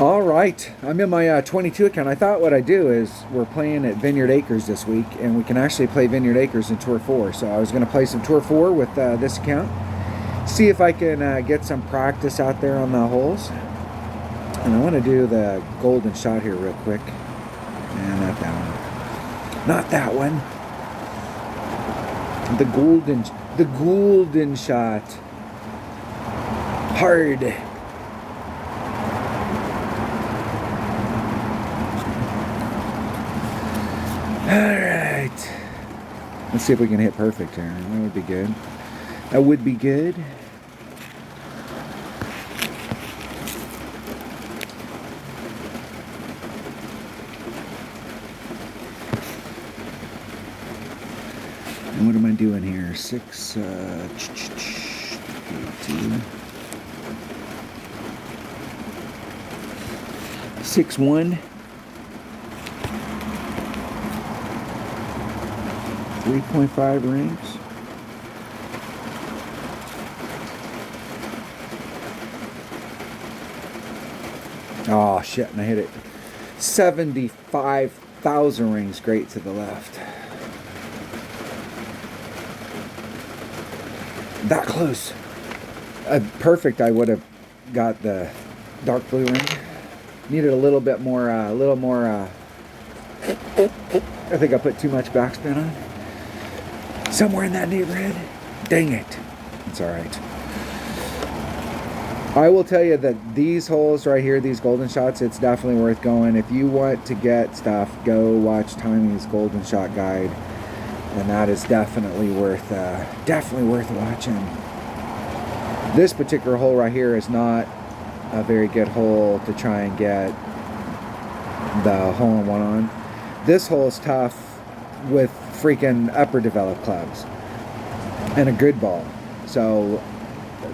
All right, I'm in my 22 account. I thought what I'd do is we're playing at Vinyard Acres this week, and we can actually play Vinyard Acres in Tour 4. So I was going to play some Tour 4 with this account, see if I can get some practice out there on the holes. And I want to do the golden shot here real quick. And not that one. Not that one. The golden shot. Hard. Alright. Let's see if we can hit perfect here. That would be good. That would be good. And what am I doing here? 6, 2. 6-1. 3.5 rings. Oh shit, and I hit it. 75,000 rings great to the left. That close. Perfect, I would have got the dark blue ring. Needed a little bit more, I think I put too much backspin on. Somewhere in that neighborhood. Dang it. It's alright. I will tell you that these holes right here, these golden shots, it's definitely worth going. If you want to get stuff, go watch Timmy's golden shot guide. And that is definitely worth watching. This particular hole right here is not a very good hole to try and get the hole-in-one on. This hole is tough with freaking upper developed clubs and a good ball. So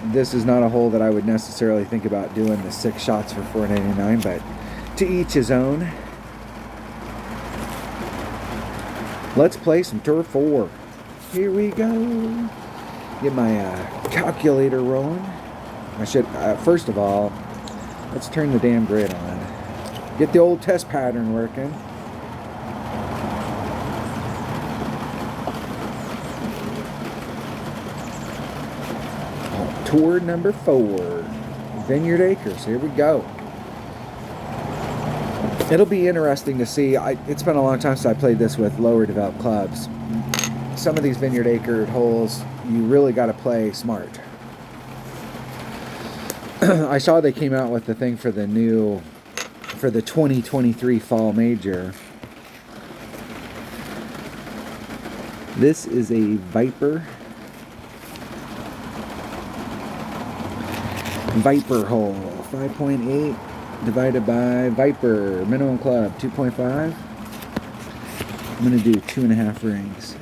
this is not a hole that I would necessarily think about doing the 6 shots for $4.99, but to each his own. Let's play some Tour 4. Here we go. Get my calculator rolling. I should, first of all, let's turn the damn grid on. Get the old test pattern working. Tour number 4, Vinyard Acres. Here we go. It'll be interesting to see. It's been a long time since I played this with lower developed clubs. Some of these Vinyard Acre holes, you really got to play smart. I saw they came out with the thing for the 2023 Fall Major. This is a Viper hole, 5.8 divided by Viper, minimum club, 2.5. I'm going to do 2.5 rings.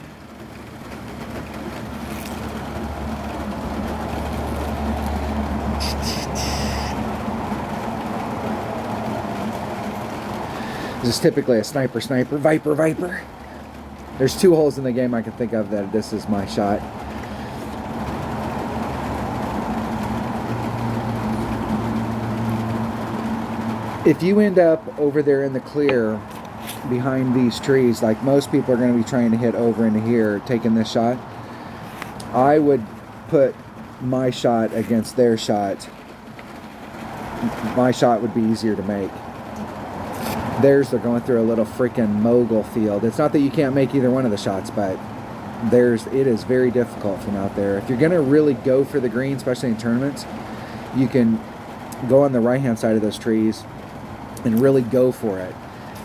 This is typically a sniper, Viper. There's 2 holes in the game I can think of that this is my shot. If you end up over there in the clear behind these trees, like most people are going to be trying to hit over into here, taking this shot, I would put my shot against their shot. My shot would be easier to make. Theirs, they're going through a little freaking mogul field. It's not that you can't make either one of the shots, but it is very difficult from out there. If you're going to really go for the green, especially in tournaments, you can go on the right-hand side of those trees and really go for it.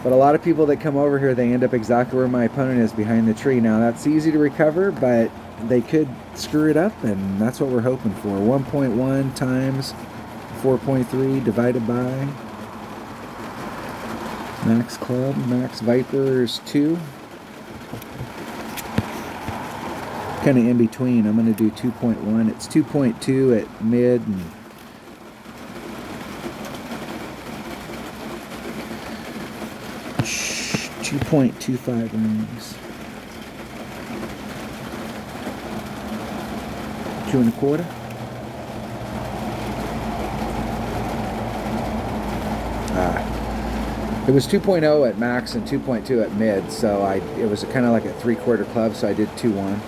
But a lot of people that come over here, they end up exactly where my opponent is, behind the tree. Now that's easy to recover, but they could screw it up, and that's what we're hoping for. 1.1 times 4.3 divided by max club, max Viper is 2. Kind of in between. I'm going to do 2.1. It's 2.2 at mid and 2.25 rings. 2 1/4. It was 2.0 at max and 2.2 at mid, so it was kind of like a 3/4 club, so I did 2-1.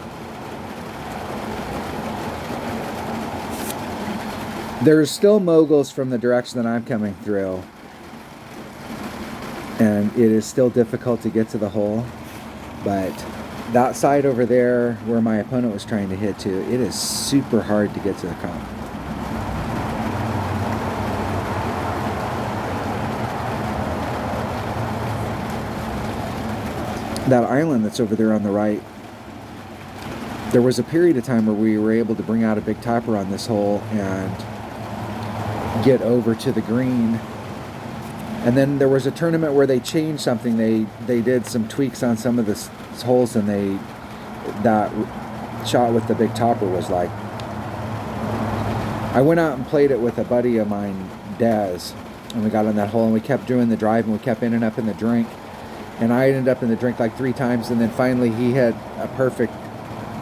There's still moguls from the direction that I'm coming through, and it is still difficult to get to the hole, but that side over there where my opponent was trying to hit to, it is super hard to get to the cup. That island that's over there on the right, there was a period of time where we were able to bring out a big topper on this hole and get over to the green. And then there was a tournament where they changed something. They did some tweaks on some of the holes, and that shot with the big topper was like, I went out and played it with a buddy of mine, Daz, and we got on that hole and we kept doing the drive and we kept ending up in the drink. And I ended up in the drink like 3 times, and then finally he had a perfect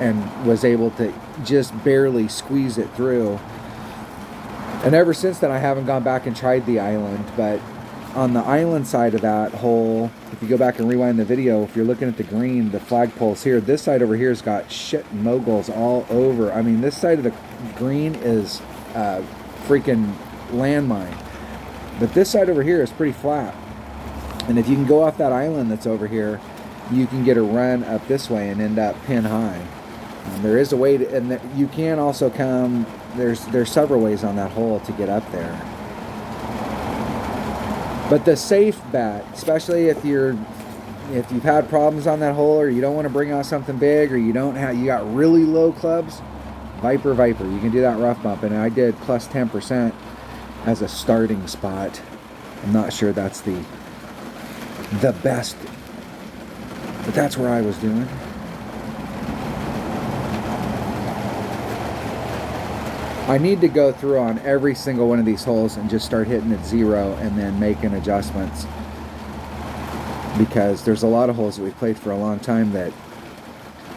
and was able to just barely squeeze it through. And ever since then I haven't gone back and tried the island, but on the island side of that hole, if you go back and rewind the video, if you're looking at the green, the flagpole's here. This side over here has got shit moguls all over. I mean, this side of the green is freaking landmine, but this side over here is pretty flat. And if you can go off that island that's over here, you can get a run up this way and end up pin high. There is a way to, and you can also come, there's several ways on that hole to get up there. But the safe bet, especially if you've had problems on that hole, or you don't want to bring out something big, or you got really low clubs, Viper. You can do that rough bump, and I did plus 10% as a starting spot. I'm not sure that's the best, but that's where I was doing. I need to go through on every single one of these holes and just start hitting at 0 and then making adjustments, because there's a lot of holes that we've played for a long time that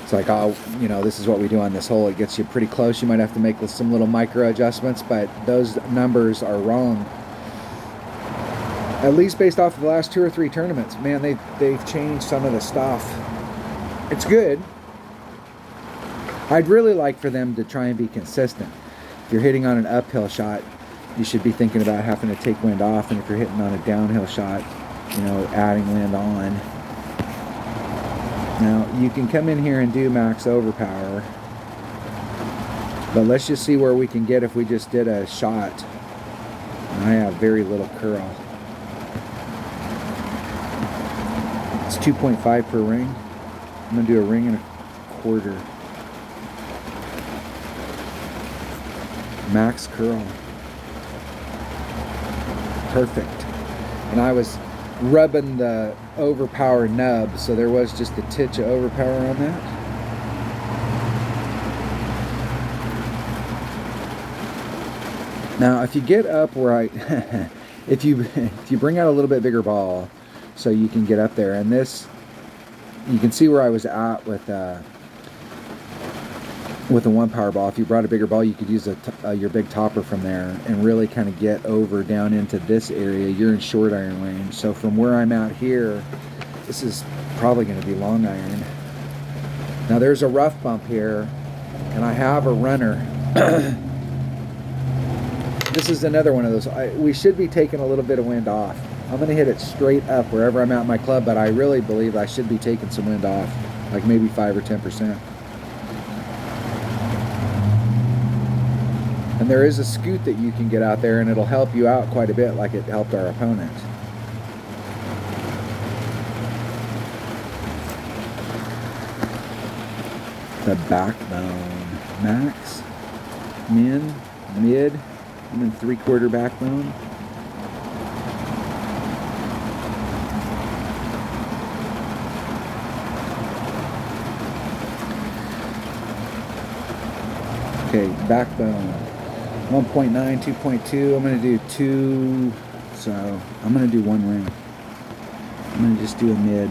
it's like, oh, this is what we do on this hole. It gets you pretty close. You might have to make some little micro adjustments, but those numbers are wrong. At least based off of the last 2 or 3 tournaments, man, they've changed some of the stuff. It's good. I'd really like for them to try and be consistent. If you're hitting on an uphill shot, you should be thinking about having to take wind off, and if you're hitting on a downhill shot, adding wind on. Now, you can come in here and do max overpower, but let's just see where we can get if we just did a shot. I have very little curl. It's 2.5 per ring. I'm going to do a ring and a quarter. Max curl. Perfect. And I was rubbing the overpower nub, so there was just a titch of overpower on that. Now, if you get up where if you bring out a little bit bigger ball, so you can get up there, and this, you can see where I was at with a 1 power ball. If you brought a bigger ball, you could use your big topper from there and really kind of get over down into this area. You're in short iron range. So from where I'm at here, this is probably going to be long iron. Now there's a rough bump here, and I have a runner. This is another one of those. We should be taking a little bit of wind off. I'm going to hit it straight up wherever I'm at in my club, but I really believe I should be taking some wind off, like maybe 5 or 10%. And there is a scoot that you can get out there, and it'll help you out quite a bit, like it helped our opponent. The backbone. Max, min, mid, and then 3/4 backbone. Okay, backbone. 1.9, 2.2. I'm going to do 2, so I'm going to do 1 ring. I'm going to just do a mid.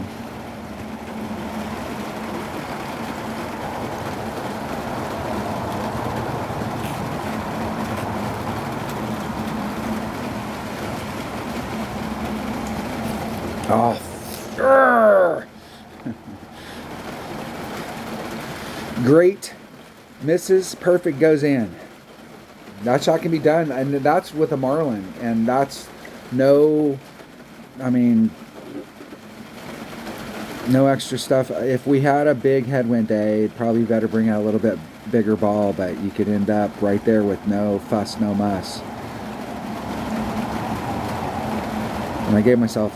Oh, urgh. Great misses, perfect goes in. That shot can be done, and that's with a marlin, and that's no, I mean, no extra stuff. If we had a big headwind day, it'd probably better bring out a little bit bigger ball, but you could end up right there with no fuss, no muss. And I gave myself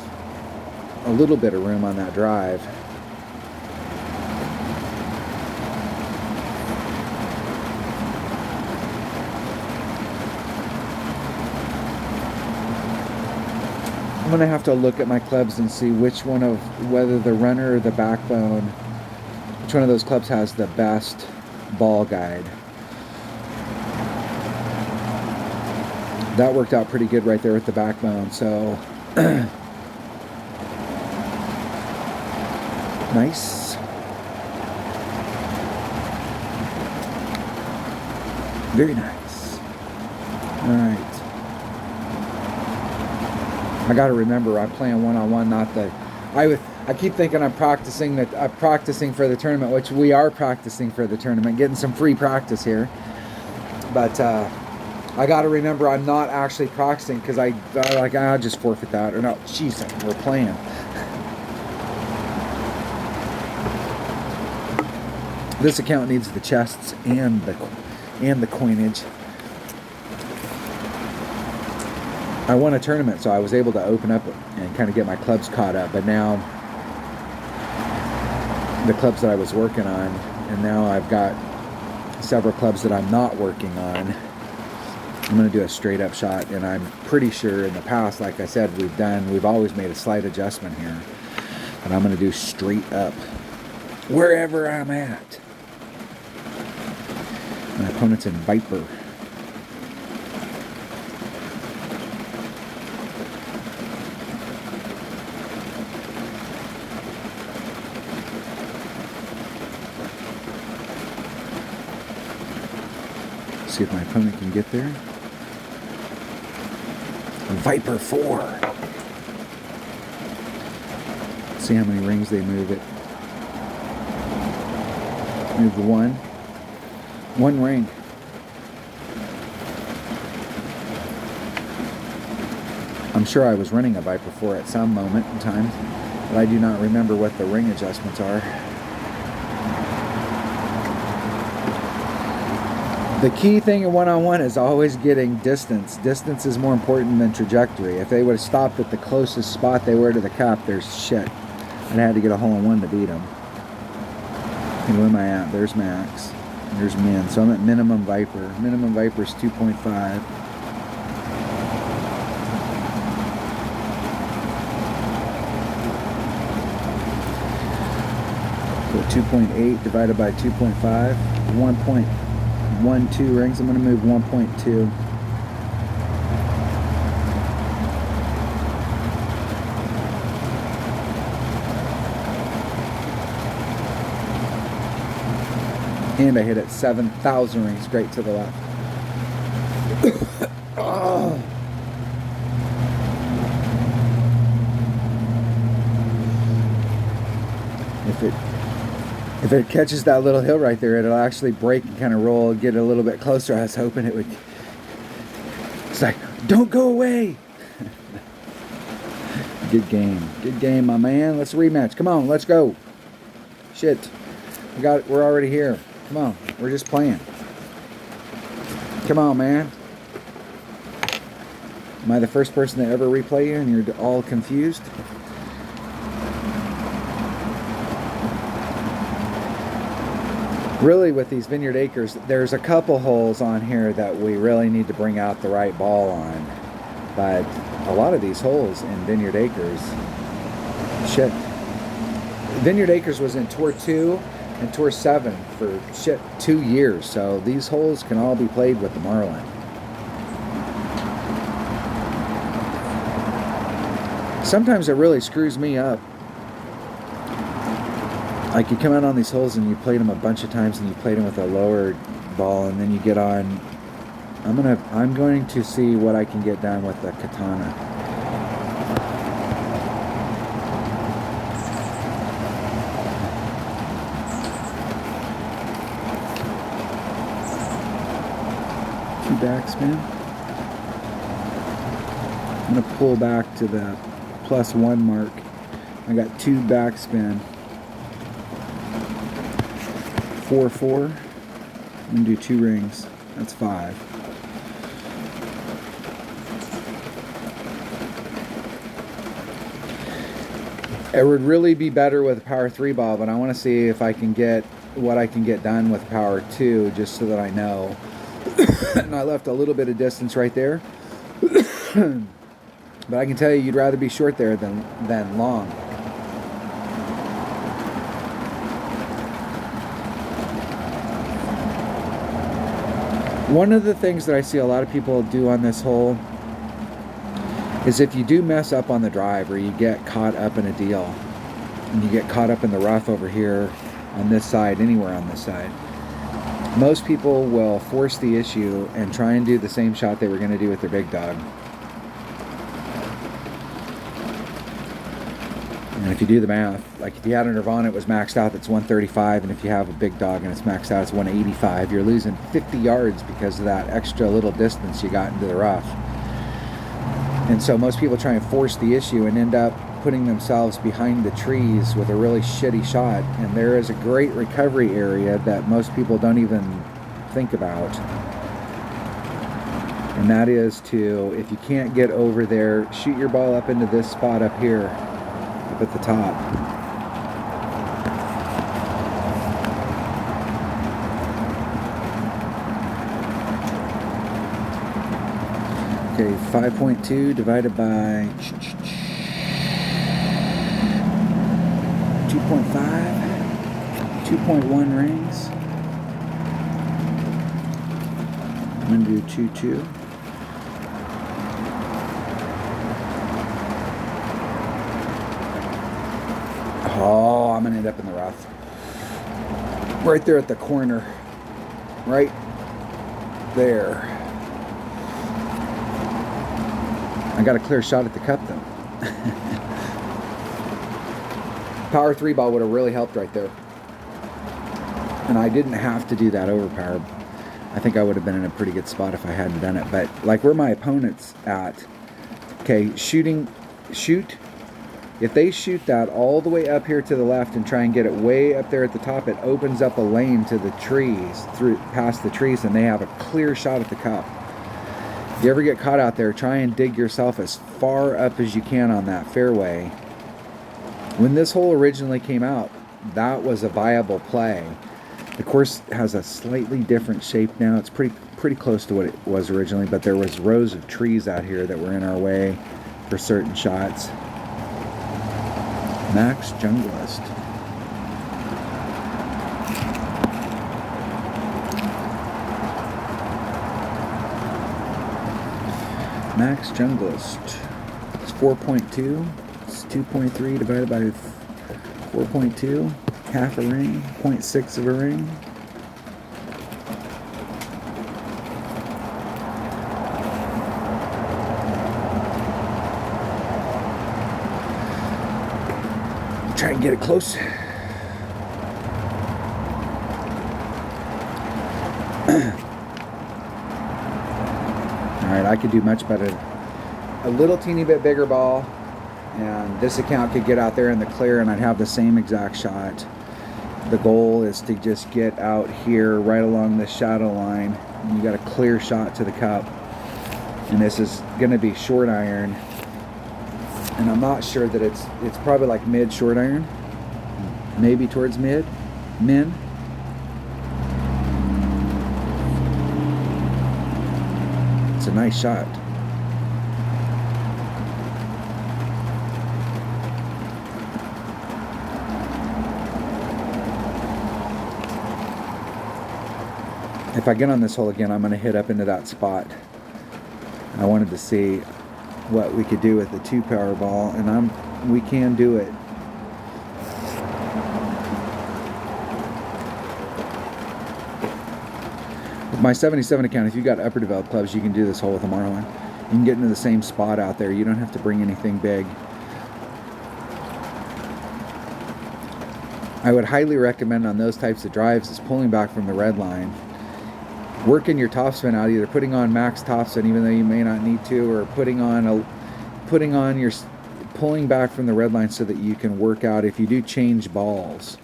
a little bit of room on that drive. I'm gonna have to look at my clubs and see which one of, whether the runner or the backbone, which one of those clubs has the best ball guide. That worked out pretty good right there with the backbone, so nice. Very nice. All right. I got to remember I'm playing one-on-one, not the. I keep thinking I'm practicing for the tournament, which we are practicing for the tournament, getting some free practice here. But I got to remember I'm not actually practicing, because I'll just forfeit that, or no, jeez, we're playing. This account needs the chests and the coinage. I won a tournament, so I was able to open up and kind of get my clubs caught up. But now, the clubs that I was working on, and now I've got several clubs that I'm not working on. I'm going to do a straight up shot, and I'm pretty sure in the past, like I said, we've always made a slight adjustment here. And I'm going to do straight up wherever I'm at. My opponent's in Viper. See if my opponent can get there. Viper 4. See how many rings they move it. Move the one. One ring. I'm sure I was running a Viper 4 at some moment in time, but I do not remember what the ring adjustments are. The key thing in one-on-one is always getting distance. Distance is more important than trajectory. If they would have stopped at the closest spot they were to the cup, there's shit. I'd had to get a hole-in-one to beat them. And where am I at? There's max. There's min. So I'm at minimum Viper. Minimum Viper is 2.5. So 2.8 divided by 2.5, 1.12 rings. I'm going to move 1.2. And I hit it 7,000 rings straight to the left. Oh. If it catches that little hill right there, it'll actually break and kind of roll, get a little bit closer. I was hoping it would. It's like, don't go away. Good game, my man. Let's rematch. Come on, let's go. Shit, we're already here. Come on, we're just playing. Come on, man. Am I the first person to ever replay you and you're all confused? Really, with these Vineyard Acres, there's a couple holes on here that we really need to bring out the right ball on. But a lot of these holes in Vineyard Acres, shit. Vineyard Acres was in Tour 2 and Tour 7 for 2 years, so these holes can all be played with the Marlin. Sometimes it really screws me up. Like, you come out on these holes and you played them a bunch of times and you played them with a lower ball, and then you get on. I'm going to see what I can get done with the katana. backspin. I'm going to pull back to the +1 mark. I got 2 backspin. 4-4. I'm going to do 2 rings. That's 5. It would really be better with a power 3 ball, but I want to see if I can get what I can get done with power 2, just so that I know. And I left a little bit of distance right there. But I can tell you, you'd rather be short there than long. One of the things that I see a lot of people do on this hole is if you do mess up on the drive, or you get caught up in a deal, and you get caught up in the rough over here on this side, anywhere on this side, most people will force the issue and try and do the same shot they were going to do with their big dog. And if you do the math, like if you had a Nirvana, it was maxed out, that's 135, and if you have a big dog and it's maxed out, it's 185. You're losing 50 yards because of that extra little distance you got into the rough. And so most people try and force the issue and end up putting themselves behind the trees with a really shitty shot. And there is a great recovery area that most people don't even think about. And that is to, if you can't get over there, shoot your ball up into this spot up here, up at the top. Okay, 5.2 divided by 2.5, 2.1 rings. I'm going to do 2-2. Oh, I'm going to end up in the rough. Right there at the corner. Right there. I got a clear shot at the cup though. Power 3 ball would have really helped right there. And I didn't have to do that overpower. I think I would have been in a pretty good spot if I hadn't done it. But like where my opponent's at, okay, shoot. If they shoot that all the way up here to the left and try and get it way up there at the top, it opens up a lane to the trees, past the trees, and they have a clear shot at the cup. If you ever get caught out there, try and dig yourself as far up as you can on that fairway. When this hole originally came out, that was a viable play. The course has a slightly different shape now. It's pretty close to what it was originally, but there was rows of trees out here that were in our way for certain shots. Max Junglist. Max Junglist. It's 4.2. It's 2.3 divided by 4.2. Half a ring. 0.6 of a ring. Try and get it close. Alright, I could do much better. A little teeny bit bigger ball, and this account could get out there in the clear and I'd have the same exact shot. The goal is to just get out here right along the shadow line. You got a clear shot to the cup. And this is going to be short iron. And I'm not sure that it's probably like mid short iron. Maybe towards min. It's a nice shot. If I get on this hole again, I'm going to hit up into that spot. I wanted to see what we could do with the 2 power ball, and we can do it. With my 77 account, if you've got upper developed clubs, you can do this hole with a Marlin. You can get into the same spot out there. You don't have to bring anything big. I would highly recommend on those types of drives is pulling back from the red line working your topspin out, either putting on max topspin even though you may not need to, or putting on your pulling back from the red line so that you can work out if you do change balls.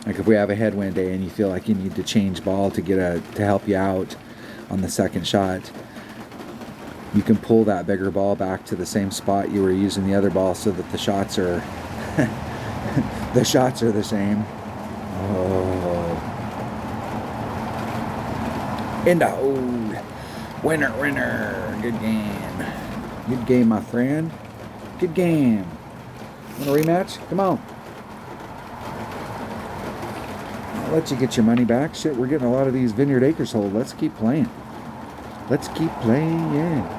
Like if we have a headwind day and you feel like you need to change ball to help you out on the second shot, you can pull that bigger ball back to the same spot you were using the other ball so that the shots are the shots are the same. Oh. In the hole. Winner, winner. Good game. Good game, my friend. Good game. Want a rematch? Come on. I'll let you get your money back. Shit, we're getting a lot of these Vineyard Acres hold. Let's keep playing. Let's keep playing, yeah.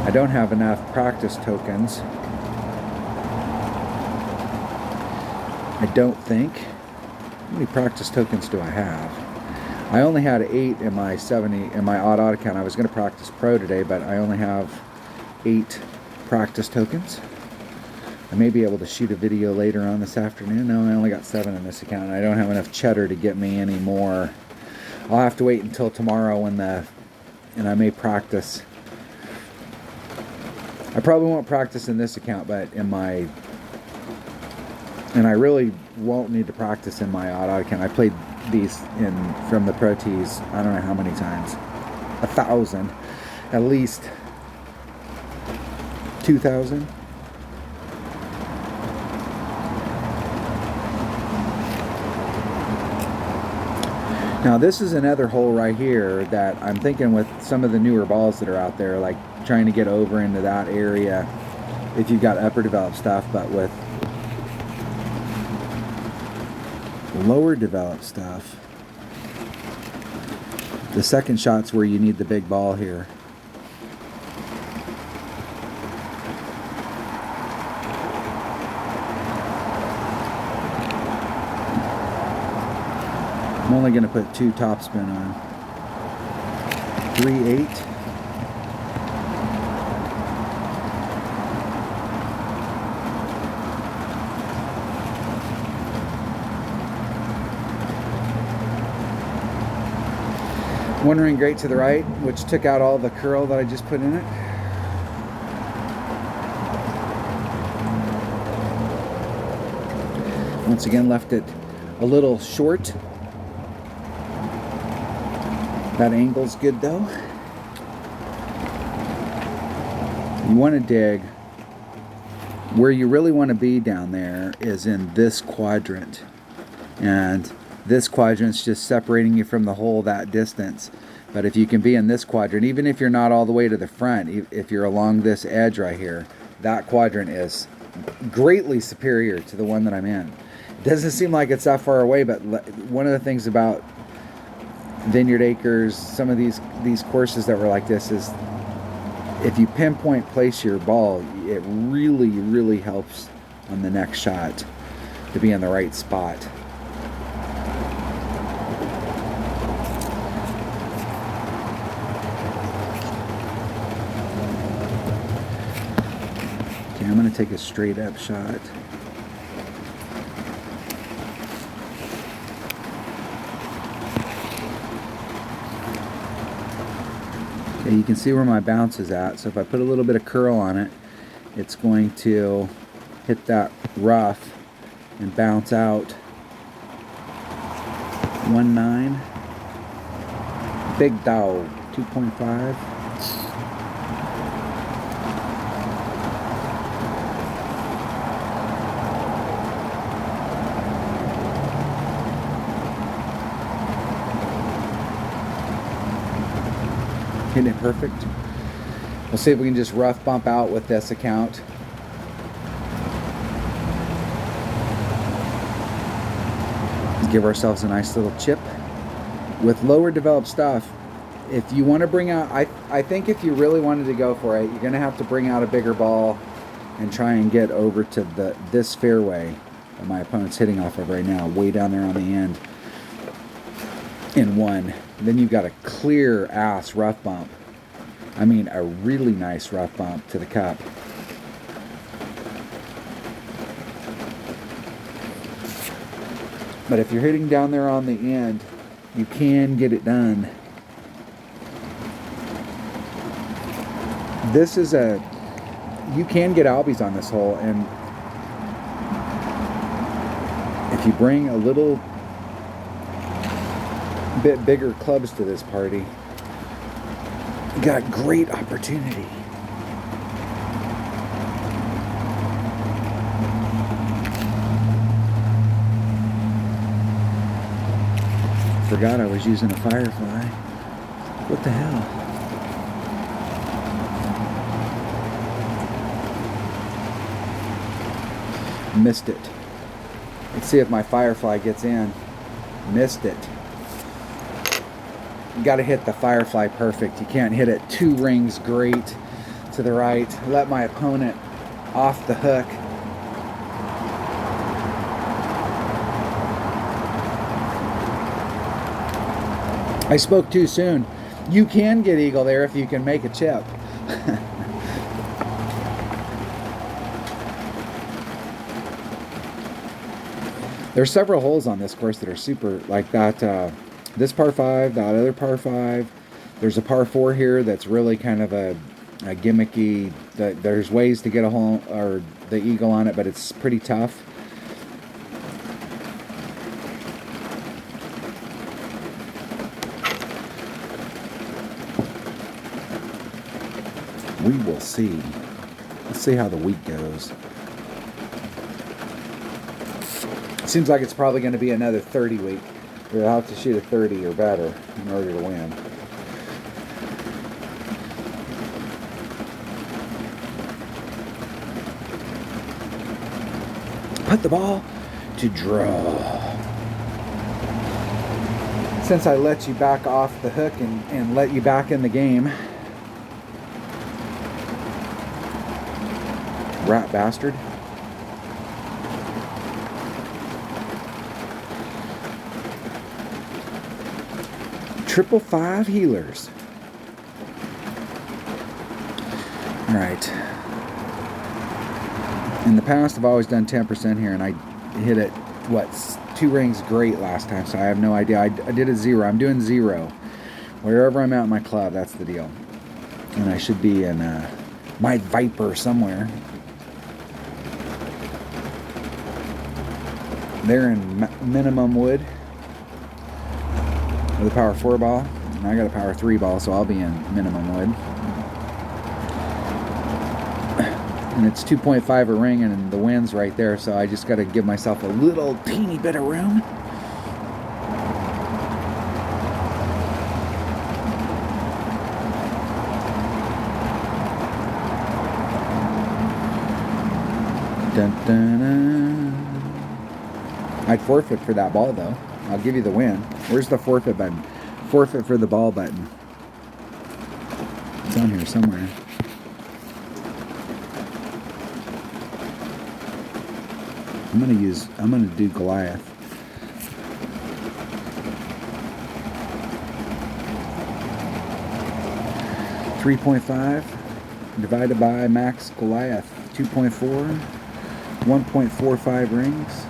I don't have enough practice tokens. I don't think. How many practice tokens do I have? I only had 8 in my 70 in my odd account. I was going to practice pro today, but I only have 8 practice tokens. I may be able to shoot a video later on this afternoon. No, I only got 7 in this account. I don't have enough cheddar to get me any more. I'll have to wait until tomorrow and I may practice. I probably won't practice in this account, but and I really won't need to practice in my odd account. I played these from the Pro Tees, I don't know how many times. 1,000. At least 2,000. Now this is another hole right here that I'm thinking with some of the newer balls that are out there, like trying to get over into that area if you've got upper developed stuff, but with lower developed stuff, the second shot's where you need the big ball here. I'm only going to put 2 topspin on. 3/8. One ring great to the right, which took out all the curl that I just put in it. Once again, left it a little short. That angle's good though. You want to dig. Where you really want to be down there is in this quadrant. And this quadrant's just separating you from the hole that distance. But if you can be in this quadrant, even if you're not all the way to the front, if you're along this edge right here, that quadrant is greatly superior to the one that I'm in. It doesn't seem like it's that far away, but one of the things about Vineyard Acres, some of these courses that were like this, is if you pinpoint place your ball, it really, really helps on the next shot to be in the right spot. Okay, I'm going to take a straight up shot. You can see where my bounce is at, so if I put a little bit of curl on it, it's going to hit that rough and bounce out. 1.9. Big dog. 2.5. Hitting it perfect. We'll see if we can just rough bump out with this account. Let's give ourselves a nice little chip. With lower developed stuff, if you want to bring out, I think if you really wanted to go for it, you're going to have to bring out a bigger ball and try and get over to this fairway that my opponent's hitting off of right now, way down there on the end. In one. Then you've got a clear ass rough bump. I mean, a really nice rough bump to the cup. But if you're hitting down there on the end, you can get it done. This is you can get albies on this hole, and if you bring a little bit bigger clubs to this party, you got great opportunity. Forgot I was using a Firefly. What the hell? Missed it. Let's see if my Firefly gets in. Missed it. You got to hit the Firefly perfect. You can't hit it 2 rings great to the right. Let my opponent off the hook. I spoke too soon. You can get eagle there if you can make a chip. There's several holes on this course that are super, like that, this par 5, that other par 5. There's a par 4 here that's really kind of a gimmicky, there's ways to get a hole, or the eagle on it, but it's pretty tough. We will see. Let's see how the week goes. Seems like it's probably going to be another 30 week. You'll have to shoot a 30 or better in order to win. Put the ball to draw. Since I let you back off the hook and let you back in the game, rat bastard. Triple 5 healers. All right. In the past, I've always done 10% here, and I hit it, what, 2 rings great last time, so I have no idea. I did a 0. I'm doing 0. Wherever I'm at in my club, that's the deal. And I should be in my Viper somewhere. They're in minimum wood with a power 4 ball, and I got a power 3 ball, so I'll be in minimum wood. And it's 2.5 a ring, and the wind's right there, so I just got to give myself a little teeny bit of room. Dun, dun, dun. I'd forfeit for that ball, though. I'll give you the win. Where's the forfeit button? Forfeit for the ball button. It's on here somewhere. I'm gonna do Goliath. $3.5 divided by max Goliath. 2.4. 1.45 rings.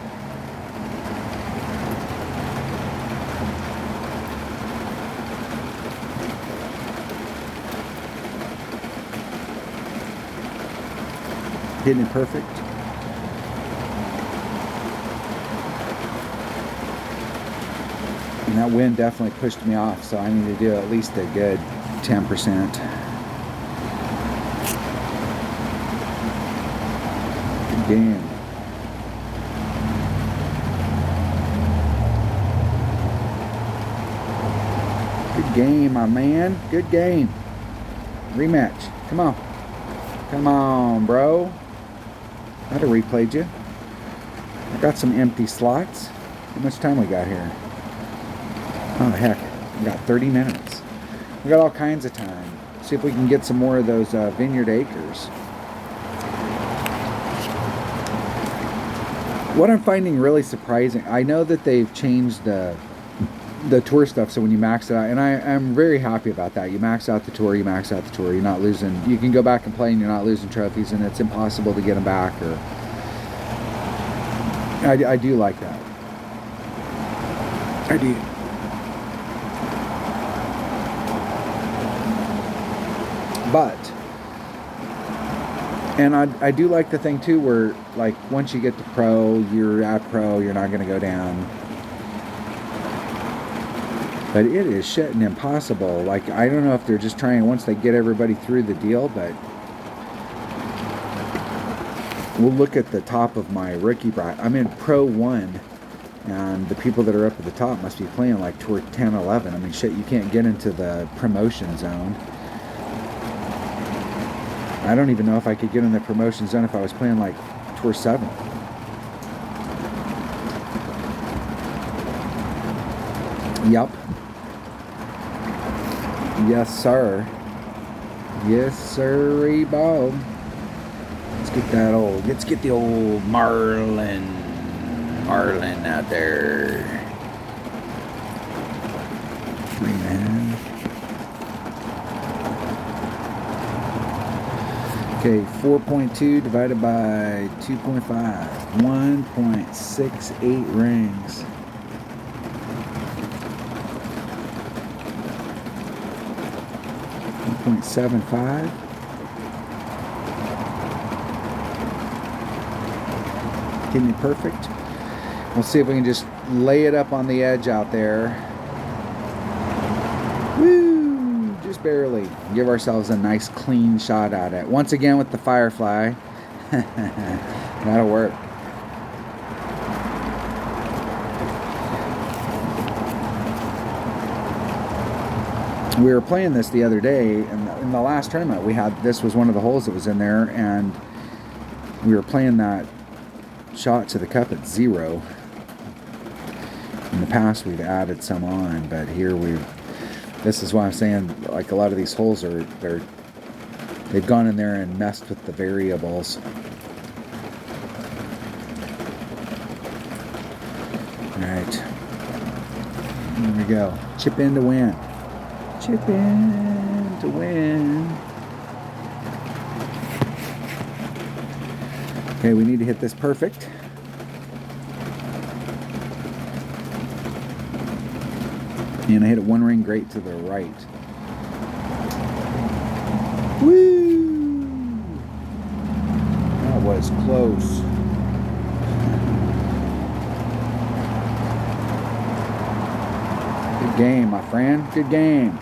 Hitting it perfect. And that wind definitely pushed me off, so I need to do at least a good 10%. Good game. Good game, my man. Good game. Rematch. Come on. Come on, bro. I'd have replayed you. I got some empty slots. How much time we got here? Oh, heck. We got 30 minutes. We got all kinds of time. See if we can get some more of those Vineyard acres. What I'm finding really surprising, I know that they've changed the tour stuff, so when you max it out, and I'm very happy about that. You max out the tour, you max out the tour. You're not losing. You can go back and play, and you're not losing trophies, and it's impossible to get them back. Or I do like that. I do. But, and I do like the thing too where, like, once you get to pro, you're at pro, you're not going to go down. But it is shitting impossible. Like, I don't know if they're just trying once they get everybody through the deal, but we'll look at the top of my rookie bracket. I'm in Pro 1, and the people that are up at the top must be playing like Tour 10, 11. I mean, shit, you can't get into the promotion zone. I don't even know if I could get in the promotion zone if I was playing like Tour 7. Yup. Yes, sir. Yes, sir, Bob. Let's get the old Marlin out there. 3 man. Okay, 4.2 divided by 2.5. 1.68 rings. 1.75. Give me perfect. We'll see if we can just lay it up on the edge out there. Woo! Just barely. Give ourselves a nice clean shot at it. Once again with the Firefly. That'll work. We were playing this the other day, and in the last tournament we had, this was one of the holes that was in there, and we were playing that shot to the cup at 0. In the past we've added some on, but here this is why I'm saying, like, a lot of these holes they've gone in there and messed with the variables. Alright, here we go. Chip in to win. Chip in to win. Okay, we need to hit this perfect. And I hit it 1 ring great to the right. Woo! That was close. Good game, my friend. Good game.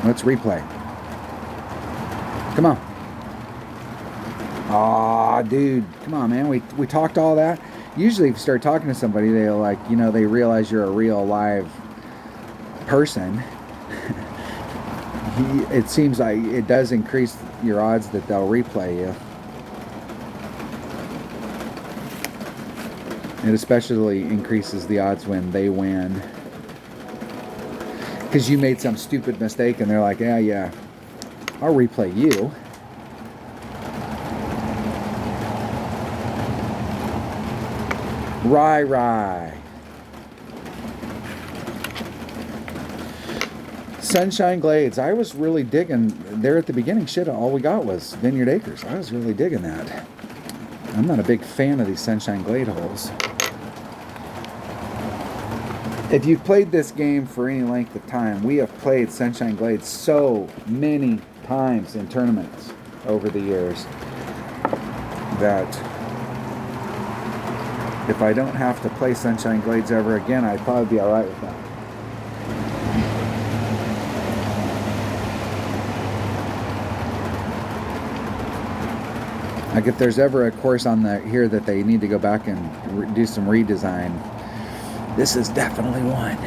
Let's replay. Come on. Aw, dude. Come on, man. We talked all that. Usually if you start talking to somebody, they'll, like, you know, they realize you're a real live person. It seems like it does increase your odds that they'll replay you. It especially increases the odds when they win. Because you made some stupid mistake and they're like, yeah, I'll replay you. Rye. Sunshine Glades. I was really digging there at the beginning. Shit, all we got was Vinyard Acres. I was really digging that. I'm not a big fan of these Sunshine Glade holes. If you've played this game for any length of time, we have played Sunshine Glades so many times in tournaments over the years that if I don't have to play Sunshine Glades ever again, I'd probably be alright with that. Like, if there's ever a course on here that they need to go back and do some redesign, this is definitely one.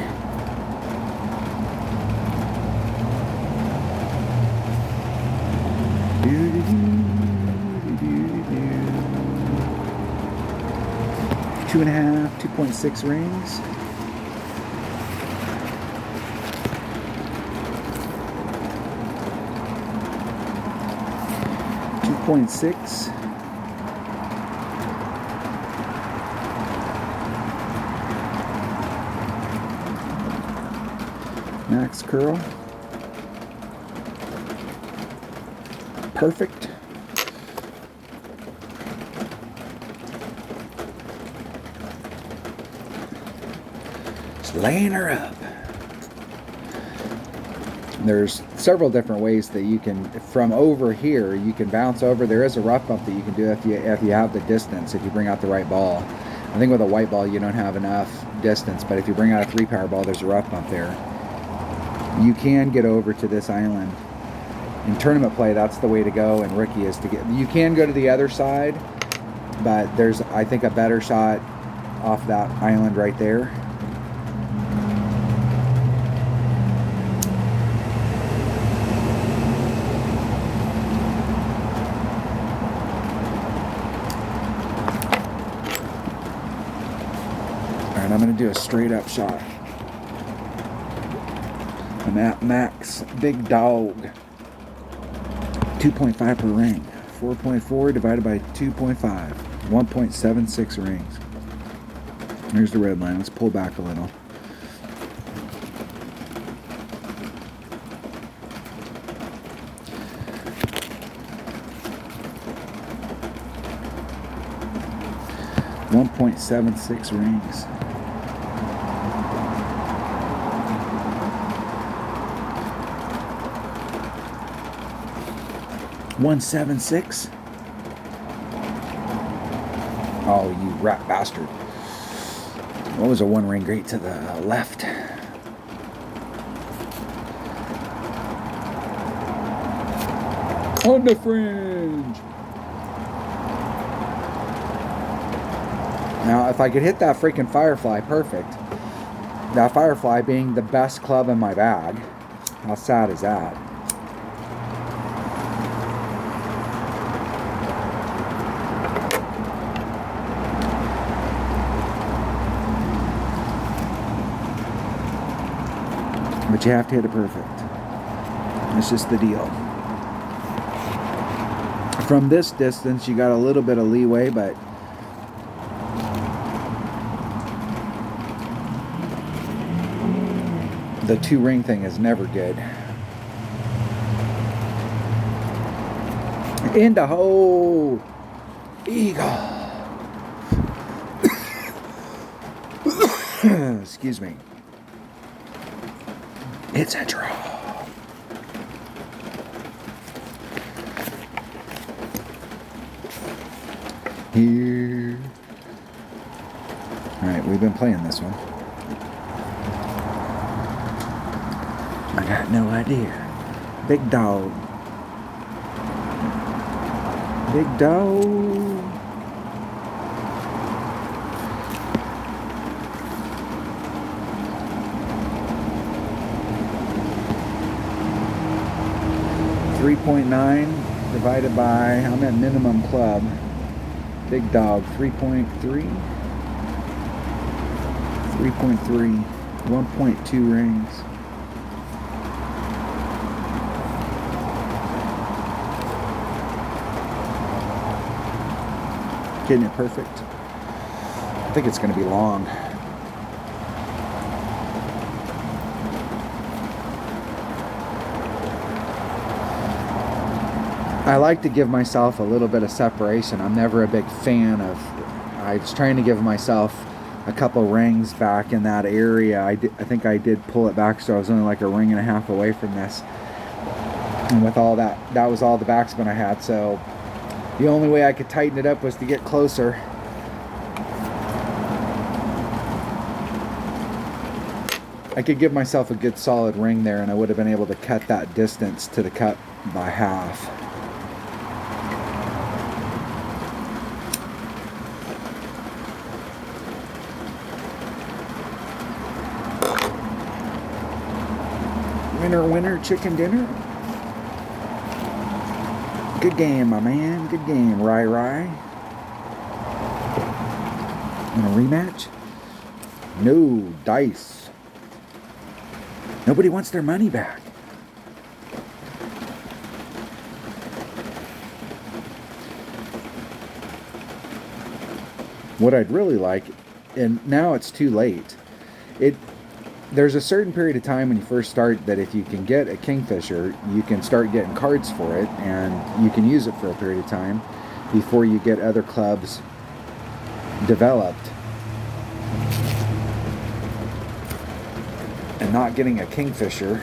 Two and a half, 2.6 rings. .6. Max curl. Perfect. laying her up. There's several different ways that you can, from over here, you can bounce over. There is a rough bump that you can do if you have the distance, if you bring out the right ball. I think with a white ball you don't have enough distance, but if you bring out a 3-power ball, there's a rough bump there. You can get over to this island. In tournament play, that's the way to go, and rookie is to get, you can go to the other side, but there's, I think, a better shot off that island right there. Alright, I'm going to do a straight up shot. I'm at max big dog. 2.5 per ring. 4.4 divided by 2.5. 1.76 rings. Here's the red line. Let's pull back a little. .76 rings. .176. Oh, you rat bastard. What was a one ring great to the left? On the fringe. Now, if I could hit that freaking Firefly, perfect. That Firefly being the best club in my bag. How sad is that? But you have to hit it perfect. That's just the deal. From this distance, you got a little bit of leeway, but the 2-ring thing is never good. In the hole. Eagle. Excuse me. It's a draw. Here. Alright, we've been playing this one. I got no idea. Big dog. Big dog. .9 divided by, I'm at minimum club. Big dog, 3.3. 3.3. 1.2 rings. Getting it perfect. I think it's going to be long. I like to give myself a little bit of separation. I'm never a big fan of, I was trying to give myself a couple rings back in that area. I think I did pull it back, so I was only like a ring and a half away from this. And with all that, that was all the backspin I had. So the only way I could tighten it up was to get closer. I could give myself a good solid ring there, and I would have been able to cut that distance to the cut by half. Winner, winner, chicken dinner. Good game, my man. Good game, Rye. Want a rematch? No, dice. Nobody wants their money back. What I'd really like, and now it's too late, there's a certain period of time when you first start that if you can get a kingfisher, you can start getting cards for it, and you can use it for a period of time before you get other clubs developed. and not getting a kingfisher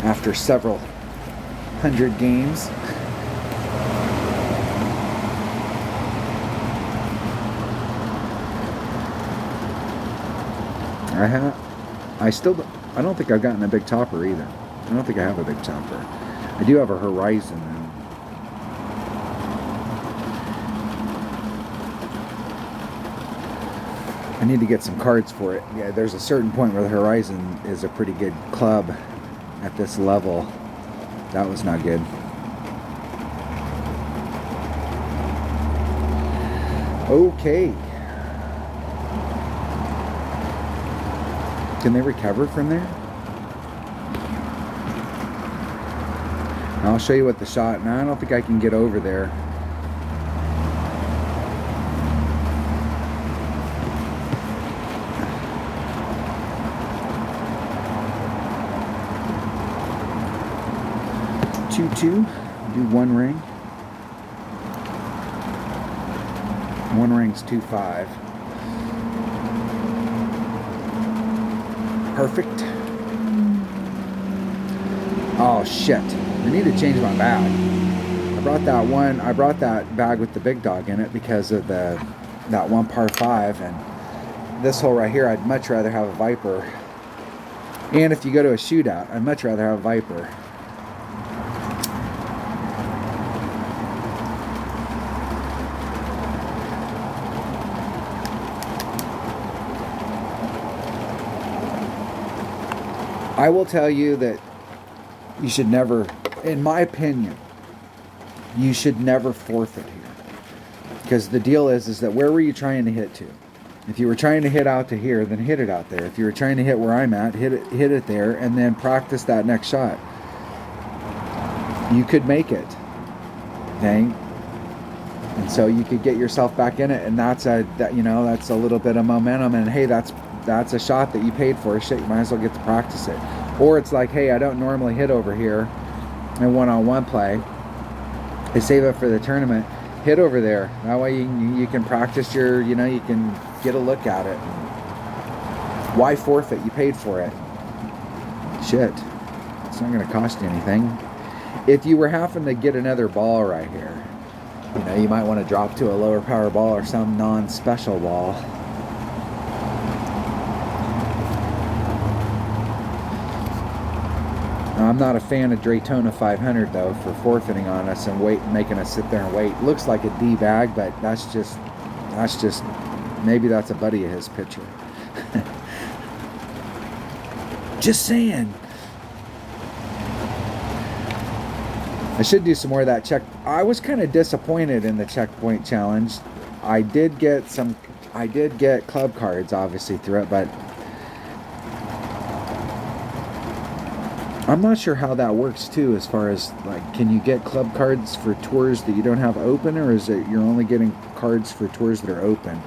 after several hundred games. I don't think I've gotten a big topper either. I don't think I have a big topper. I do have a Horizon though. I need to get some cards for it. Yeah, there's a certain point where the Horizon is a pretty good club at this level. That was not good. Okay. Can they recover from there? I'll show you what the shot. Now I don't think I can get over there. Two, do one ring. One ring's 2.5. Perfect. Oh shit! I need to change my bag. I brought that bag with the big dog in it because of that one par 5, and this hole right here, I'd much rather have a Viper. And if you go to a shootout, I'd much rather have a Viper. I will tell you that you should never, in my opinion, you should never forfeit here. Because the deal is that where were you trying to hit to? If you were trying to hit out to here, then hit it out there. If you were trying to hit where I'm at, hit it there, and then practice that next shot. You could make it. Okay? And so you could get yourself back in it, and that's a little bit of momentum, and hey, that's a shot that you paid for. Shit, you might as well get to practice it. Or it's like, hey, I don't normally hit over here in one-on-one play. I save it for the tournament. Hit over there. That way you can practice you can get a look at it. Why forfeit? You paid for it. Shit. It's not going to cost you anything. If you were having to get another ball right here, you might want to drop to a lower power ball or some non-special ball. I'm not a fan of Daytona 500 though for forfeiting on us and making us sit there and wait. Looks like a D bag, but that's just maybe that's a buddy of his pitcher. Just saying. I should do some more of that check. I was kind of disappointed in the checkpoint challenge. I did get club cards obviously through it, but I'm not sure how that works too, as far as like, can you get club cards for tours that you don't have open, or is it you're only getting cards for tours that are open?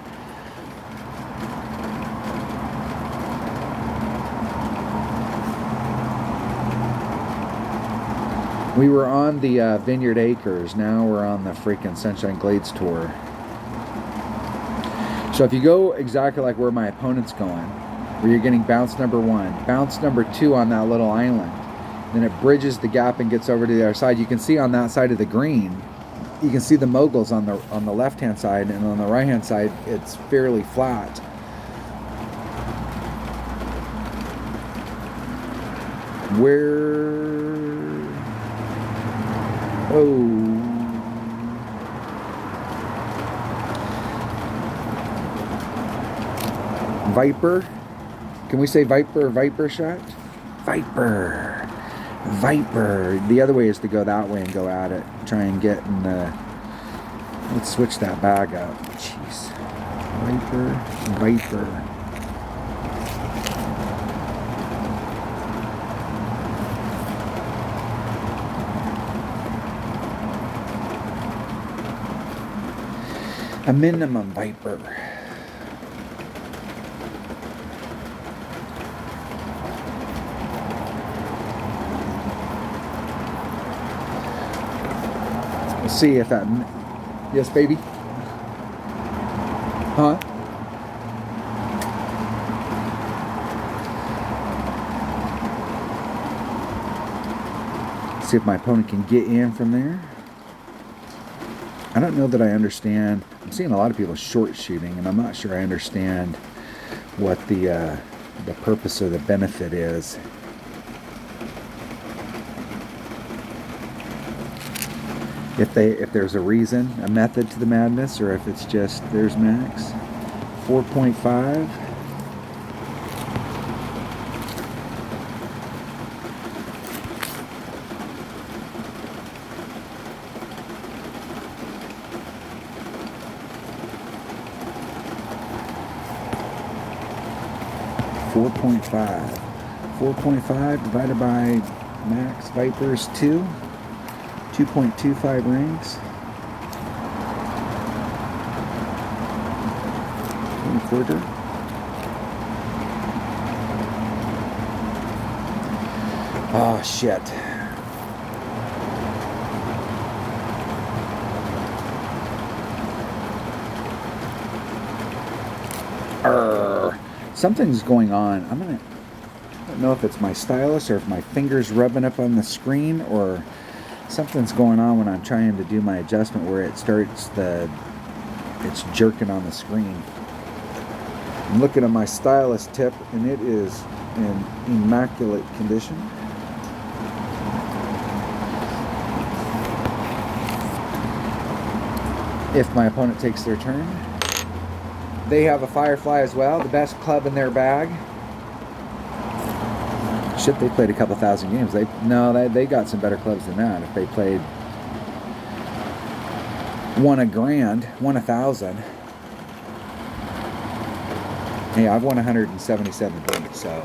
We were on the Vinyard Acres, now we're on the freaking Sunshine Glades tour. So if you go exactly like where my opponent's going, where you're getting bounce number 1, bounce number 2 on that little island, then it bridges the gap and gets over to the other side. You can see on that side of the green, you can see the moguls on the left hand side, and on the right hand side it's fairly flat. Viper. Can we say Viper or Viper shot? Viper. The other way is to go that way and go at it. Try and get in the... Let's switch that bag up. Jeez. Viper. A minimum Viper. See if that... Yes, baby? Huh? See if my opponent can get in from there. I don't know that I understand. I'm seeing a lot of people short shooting, and I'm not sure I understand what the purpose or the benefit is. If there's a reason, a method to the madness, or if it's just there's max. 4.5. .5 divided by max Vipers 2, 2.25 rings. 1/4. Oh shit. Something's going on. I don't know if it's my stylus or if my finger's rubbing up on the screen, or something's going on when I'm trying to do my adjustment where it starts it's jerking on the screen. I'm looking at my stylus tip and it is in immaculate condition. If my opponent takes their turn, they have a Firefly as well, the best club in their bag. Shit, they played a couple thousand games. They got some better clubs than that. If they played won $1,000, won 1,000. Hey, I've won 177 games, so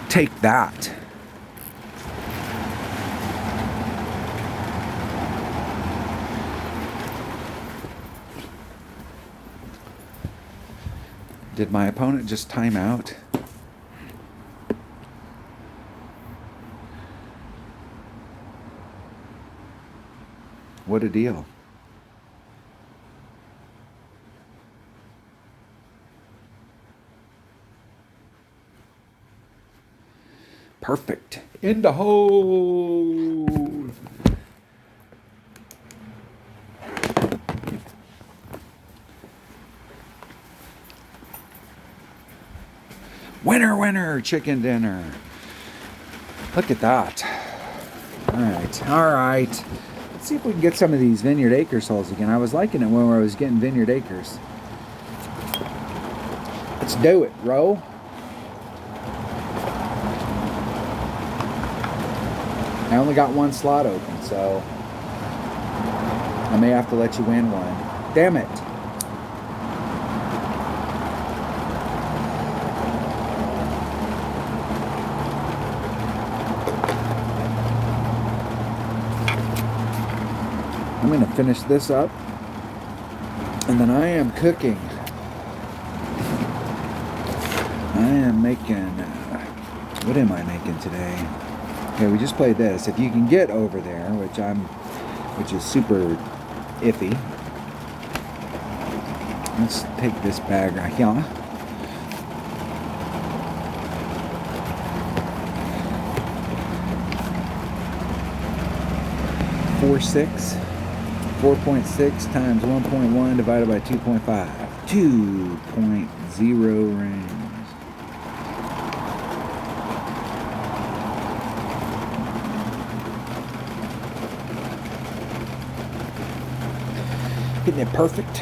take that. Did my opponent just time out? What a deal. Perfect. In the hole. Winner, winner, chicken dinner. Look at that. All right. Let's see if we can get some of these Vineyard Acres holes again. I was liking it when I was getting Vineyard Acres. Let's do it, bro. I only got one slot open, so I may have to let you win one. Damn it. I'm going to finish this up, and then I am cooking. I am making, what am I making today? Okay, we just played this. If you can get over there, which is super iffy. Let's take this bag right here. $4.6 times 1.1 divided by 2.5. 2.0 rings. Hitting it perfect.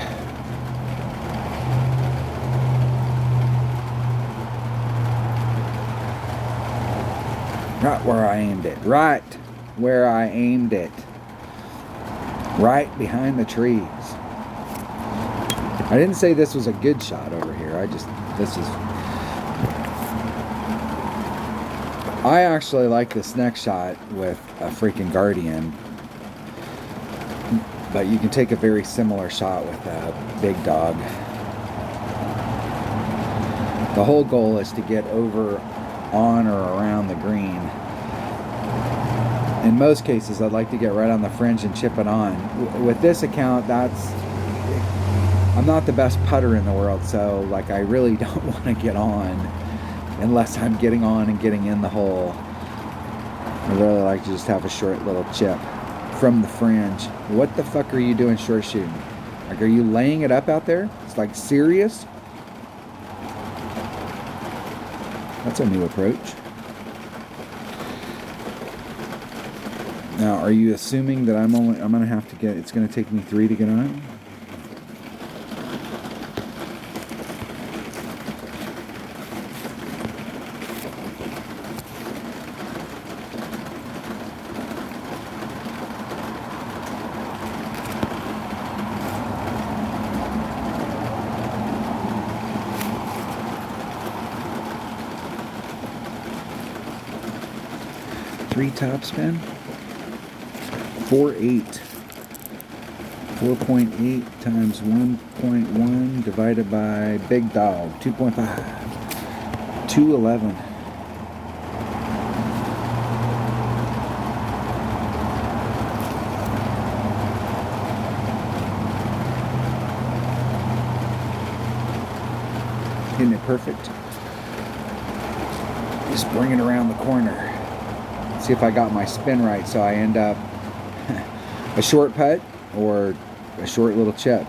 Right where I aimed it. Right where I aimed it. Right behind the trees. I didn't say this was a good shot over here. I actually like this next shot with a freaking Guardian. But you can take a very similar shot with a big dog. The whole goal is to get over, on, or around the green. In most cases, I'd like to get right on the fringe and chip it on. With this account, I'm not the best putter in the world, so like I really don't want to get on unless I'm getting on and getting in the hole. I really like to just have a short little chip from the fringe. What the fuck are you doing short shooting? Like, are you laying it up out there? It's like serious? That's a new approach. Now, are you assuming that I'm gonna have to get, it's gonna take me 3 to get on? Three top spin. 4.8. 4.8 times 1.1 divided by big dog. 2.5. 211. Isn't it perfect? Just bring it around the corner. See if I got my spin right, so I end up a short putt or a short little chip.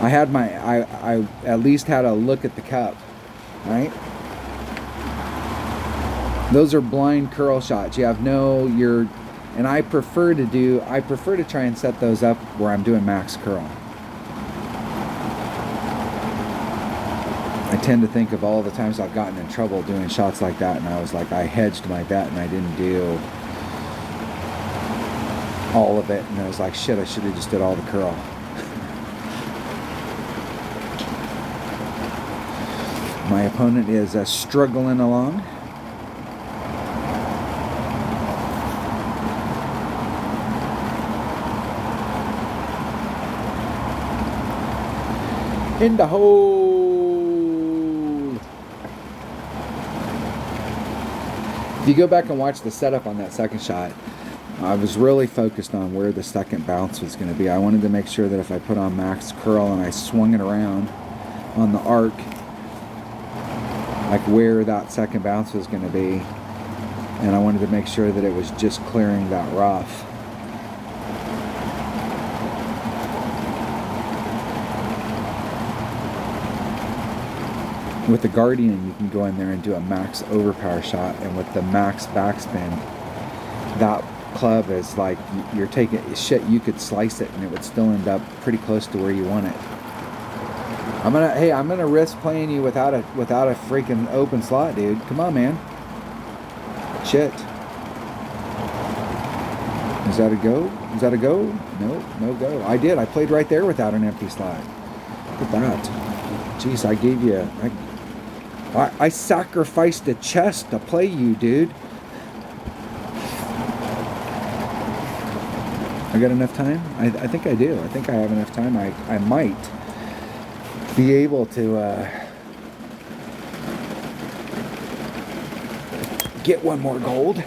I had I at least had a look at the cup, right? Those are blind curl shots. You have and I prefer to try and set those up where I'm doing max curl. I tend to think of all the times I've gotten in trouble doing shots like that, and I was like, I hedged my bet and I didn't do all of it, and I was like, shit, I should have just did all the curl. My opponent is struggling along. In the hole. If you go back and watch the setup on that second shot, I was really focused on where the second bounce was going to be. I wanted to make sure that if I put on max curl and I swung it around on the arc, like where that second bounce was going to be, and I wanted to make sure that it was just clearing that rough. With the Guardian, you can go in there and do a max overpower shot, and with the max backspin, that club is like, you're taking shit, you could slice it and it would still end up pretty close to where you want it. I'm gonna risk playing you without a freaking open slot, dude. Come on, man. Shit. Is that a go? Is that a go? No, no go. I did. I played right there without an empty slot. Look at that. Jeez, I gave you. I sacrificed a chest to play you, dude. I got enough time? I think I do. I think I have enough time. I might be able to get one more gold.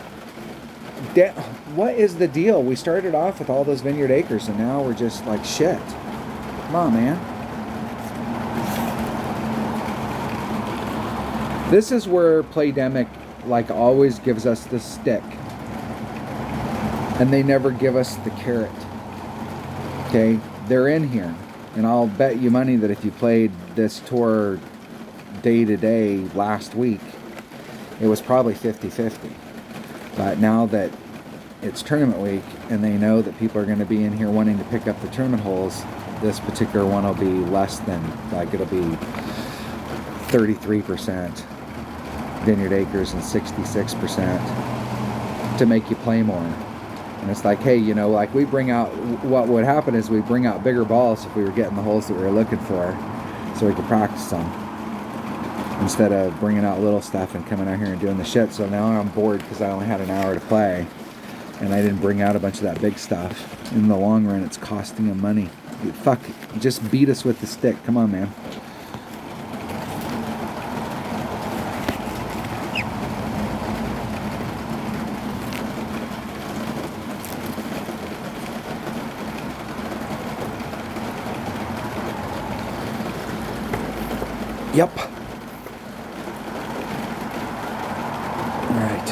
What is the deal? We started off with all those Vineyard Acres, and now we're just like, shit. Come on, man. This is where Playdemic like always gives us the stick, and they never give us the carrot. Okay, they're in here, and I'll bet you money that if you played this tour day to day last week, it was probably 50-50. But now that it's tournament week and they know that people are going to be in here wanting to pick up the tournament holes, this particular one will be less than, like, it'll be 33% Vineyard Acres and 66% to make you play more. And it's like, hey, you know, like we bring out, what would happen is we bring out bigger balls if we were getting the holes that we were looking for, so we could practice them, instead of bringing out little stuff and coming out here and doing the shit. So now I'm bored because I only had an hour to play, and I didn't bring out a bunch of that big stuff. In the long run, it's costing them money. Fuck, just beat us with the stick. Come on, man. Yep. Alright.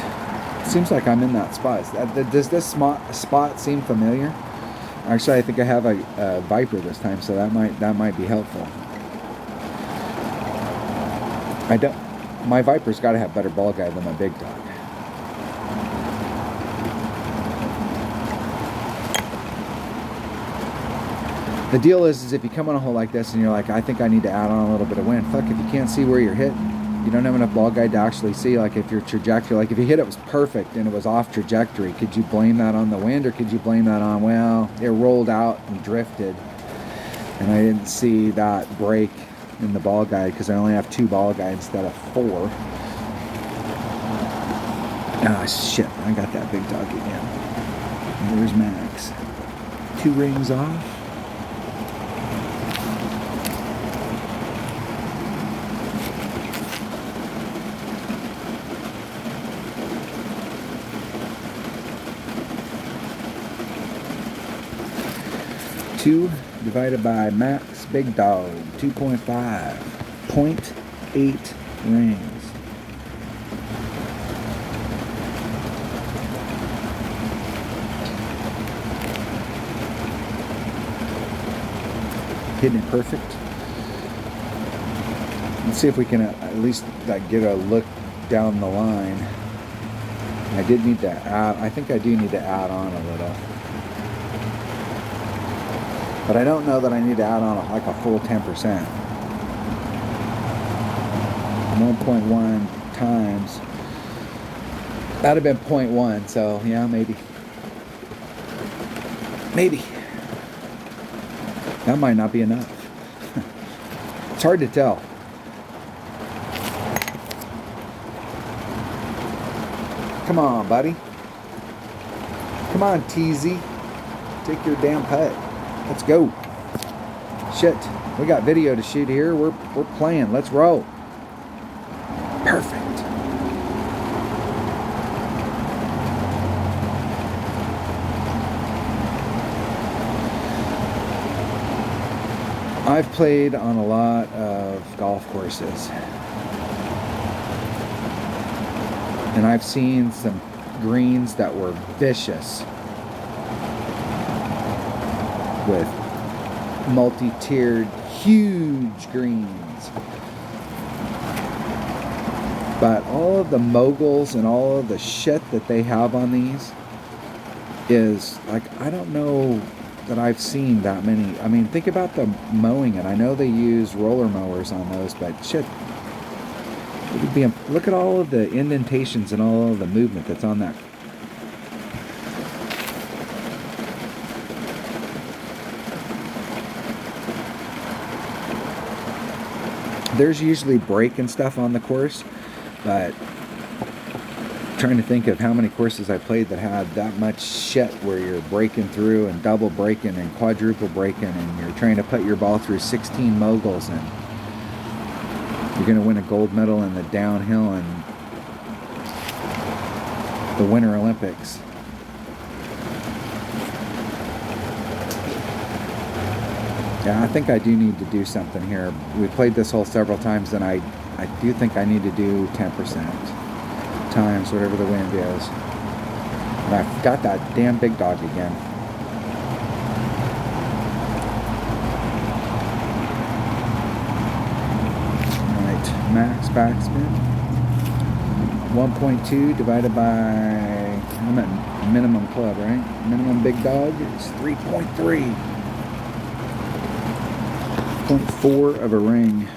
Seems like I'm in that spot. Does this spot seem familiar? Actually, I think I have a Viper this time, so that might be helpful. My Viper's got to have better ball guide than my Big Dog. The deal is if you come on a hole like this and you're like, I think I need to add on a little bit of wind. Fuck, if you can't see where you're hitting, you don't have enough ball guide to actually see, like if your trajectory, like if you hit it was perfect and it was off trajectory, could you blame that on the wind, or could you blame that on, well, it rolled out and drifted and I didn't see that break in the ball guide because I only have 2 ball guides instead of 4. Ah, shit, I got that Big Dog again. There's Max. 2 rings off. Two divided by Max Big Dog, 2.5, 0.8 rings. Hitting it perfect. Let's see if we can at least get a look down the line. I did need to add, I think I do need to add on a little. But I don't know that I need to add on like a full 10%. 1.1 times. That'd have been 0.1, so yeah, maybe. Maybe. That might not be enough. It's hard to tell. Come on, buddy. Come on, TZ. Take your damn putt. Let's go. Shit, we got video to shoot here. We're playing. Let's roll. Perfect. I've played on a lot of golf courses, and I've seen some greens that were vicious with multi-tiered huge greens, but all of the moguls and all of the shit that they have on these is like, I don't know that I've seen that many. I mean, think about the mowing, and I know they use roller mowers on those, but shit, it would be, look at all of the indentations and all of the movement that's on that. There's usually break and stuff on the course, but I'm trying to think of how many courses I played that had that much shit where you're breaking through and double breaking and quadruple breaking, and you're trying to put your ball through 16 moguls, and you're going to win a gold medal in the downhill and the Winter Olympics. Yeah, I think I do need to do something here. We played this hole several times, and I do think I need to do 10% times whatever the wind is. And I got that damn Big Dog again. Alright, max backspin. 1.2 divided by, I'm at minimum club, right? Minimum Big Dog is 3.3. 0.4 of a ring.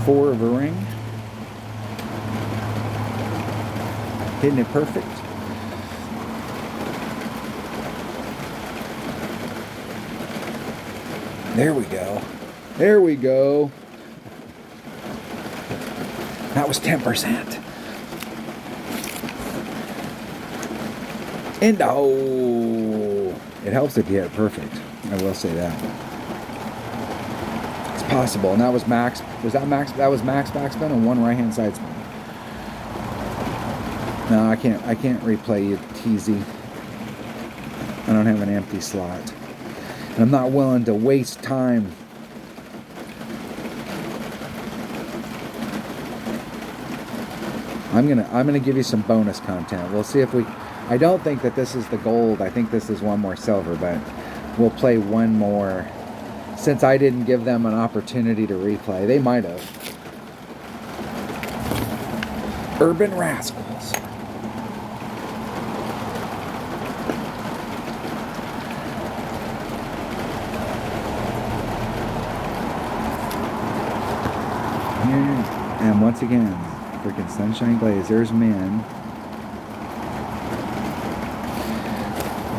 .4 of a ring. Hitting it perfect. There we go. There we go. That was 10%. And oh, it helps if you hit it perfect. I will say that. It's possible. And that was max. Was that max? That was max backspin and one right hand side spin. No, I can't replay you, TZ. I don't have an empty slot. And I'm not willing to waste time. I'm gonna give you some bonus content. We'll see if we. I don't think that this is the gold. I think this is one more silver, but we'll play one more. Since I didn't give them an opportunity to replay, they might have. Urban Rascals. And once again, freaking Sunshine Glaze. There's Min.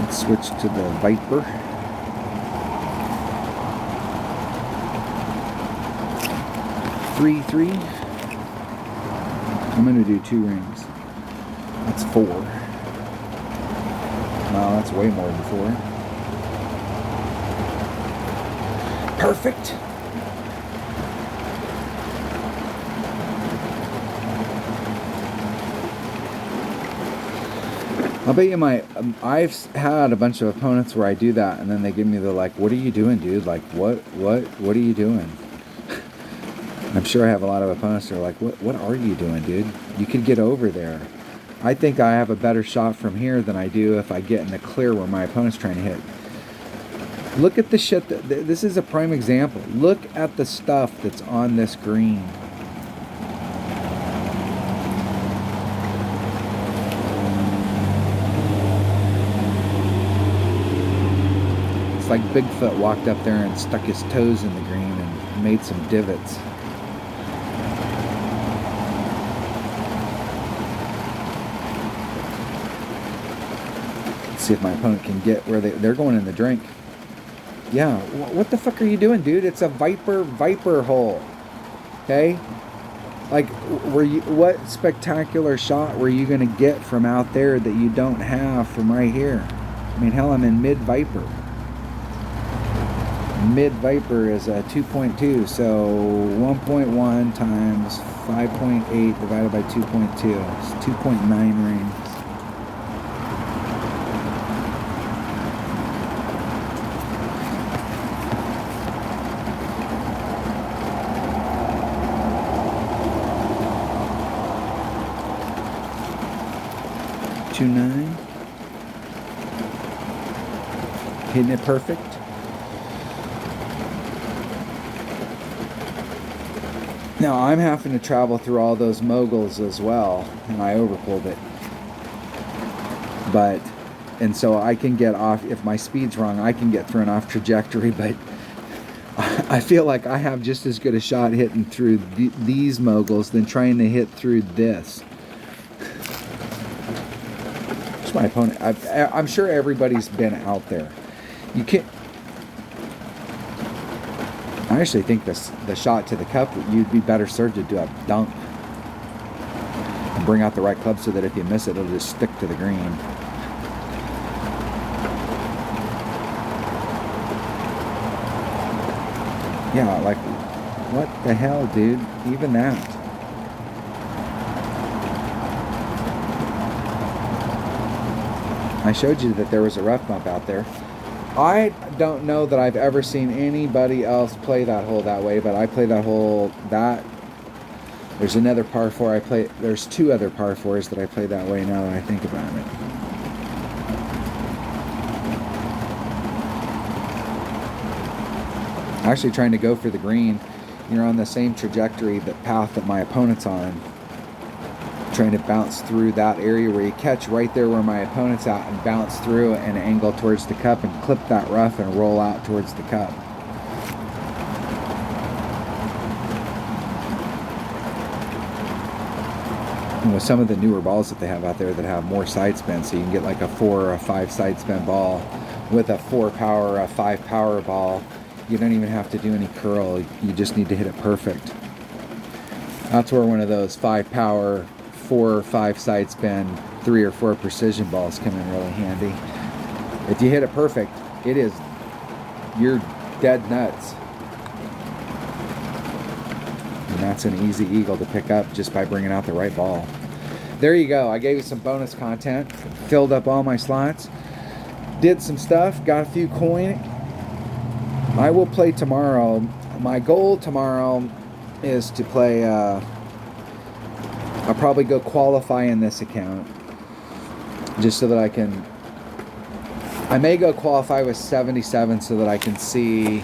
Let's switch to the Viper. Three. I'm going to do 2 rings. That's 4. Wow, that's way more than 4. Perfect. I'll bet you I've had a bunch of opponents where I do that and then they give me the like, what are you doing, dude? Like, what are you doing? I'm sure I have a lot of opponents that are like, what are you doing, dude? You could get over there. I think I have a better shot from here than I do if I get in the clear where my opponent's trying to hit. Look at the shit. This is a prime example. Look at the stuff that's on this green. It's like Bigfoot walked up there and stuck his toes in the green and made some divots. Let's see if my opponent can get where they're going in the drink. Yeah, what the fuck are you doing, dude? It's a Viper hole. Okay? Like, what spectacular shot were you gonna get from out there that you don't have from right here? I mean, hell, I'm in mid-Viper. Mid-Viper is a 2.2, so 1.1 times 5.8 divided by 2.2. It's 2.9 rings. Hitting it perfect. Now I'm having to travel through all those moguls as well, and I overpulled it. And so I can get off, if my speed's wrong, I can get thrown off trajectory, but I feel like I have just as good a shot hitting through these moguls than trying to hit through this. It's my opponent. I'm sure everybody's been out there. You can't. I actually think the shot to the cup, you'd be better served to do a dunk and bring out the right club so that if you miss it, it'll just stick to the green. Yeah, like, what the hell, dude? Even that. I showed you that there was a rough bump out there. I don't know that I've ever seen anybody else play that hole that way, but I play that hole there's another par 4 there's 2 other par 4s that I play that way now that I think about it. Actually trying to go for the green, you're on the same trajectory, the path that my opponent's on. Trying to bounce through that area where you catch right there where my opponent's at and bounce through and angle towards the cup and clip that rough and roll out towards the cup. And with some of the newer balls that they have out there that have more side spin, so you can get like a 4 or a 5 side spin ball with a 4 power or a 5 power ball. You don't even have to do any curl, you just need to hit it perfect. That's where one of those 5 power, 4 or 5 side spin, 3 or 4 precision balls come in really handy. If you hit it perfect, you're dead nuts. And that's an easy eagle to pick up just by bringing out the right ball. there you go. I gave you some bonus content, filled up all my slots, did some stuff, got a few coin. I will play tomorrow. My goal tomorrow is to play, I'll probably go qualify in this account, just so that I may go qualify with 77 so that I can see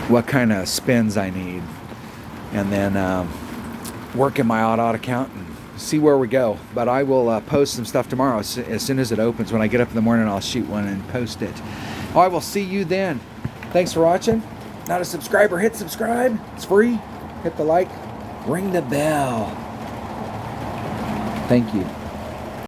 what kind of spins I need, and then work in my odd account and see where we go. But I will post some stuff tomorrow as soon as it opens. When I get up in the morning, I'll shoot one and post it. I will see you then. Thanks for watching. Not a subscriber, hit subscribe. It's free. Hit the like, ring the bell. Thank you.